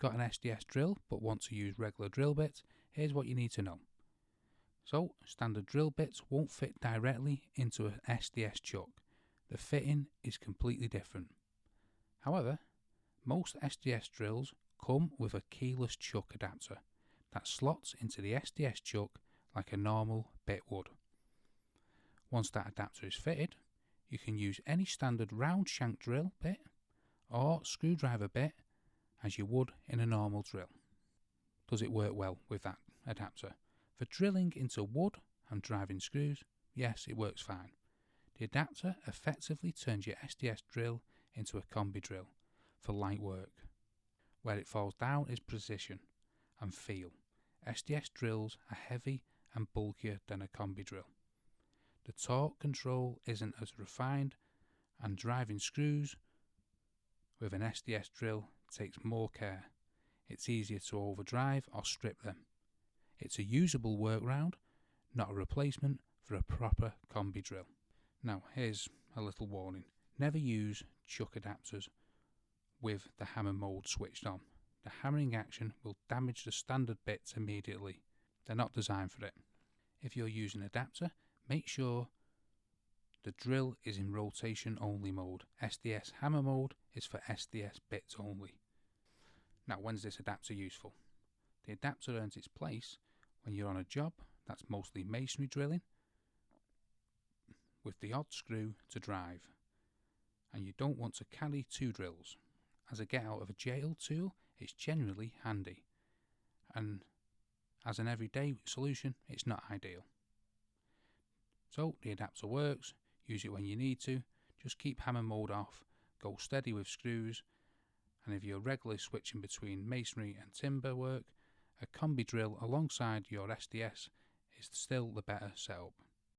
got an SDS drill but want to use regular drill bits, here's what you need to know. So, standard drill bits won't fit directly into an SDS chuck. The fitting is completely different. However, most SDS drills come with a keyless chuck adapter that slots into the SDS chuck like a normal bit would. Once that adapter is fitted, you can use any standard round shank drill bit or screwdriver bit as you would in a normal drill. Does it work well with that adapter? For drilling into wood and driving screws, yes, it works fine. The adapter effectively turns your SDS drill into a combi drill for light work. Where it falls down is precision and feel. SDS drills are heavy and bulkier than a combi drill. The torque control isn't as refined, and driving screws with an SDS drill takes more care. It's easier to overdrive or strip them. It's a usable workaround, not a replacement for a proper combi drill. Now here's a little warning. Never use chuck adapters with the hammer mode switched on. The hammering action will damage the standard bits immediately. They're not designed for it. If you're using an adapter, make sure the drill is in rotation only mode. SDS hammer mode is for SDS bits only. Now, when's this adapter useful? The adapter earns its place when you're on a job that's mostly masonry drilling with the odd screw to drive, and you don't want to carry two drills. As a get out of a jail tool, it's generally handy, and as an everyday solution, it's not ideal. So the adapter works, use it when you need to, just keep hammer mode off, go steady with screws, and if you're regularly switching between masonry and timber work, a combi drill alongside your SDS is still the better setup.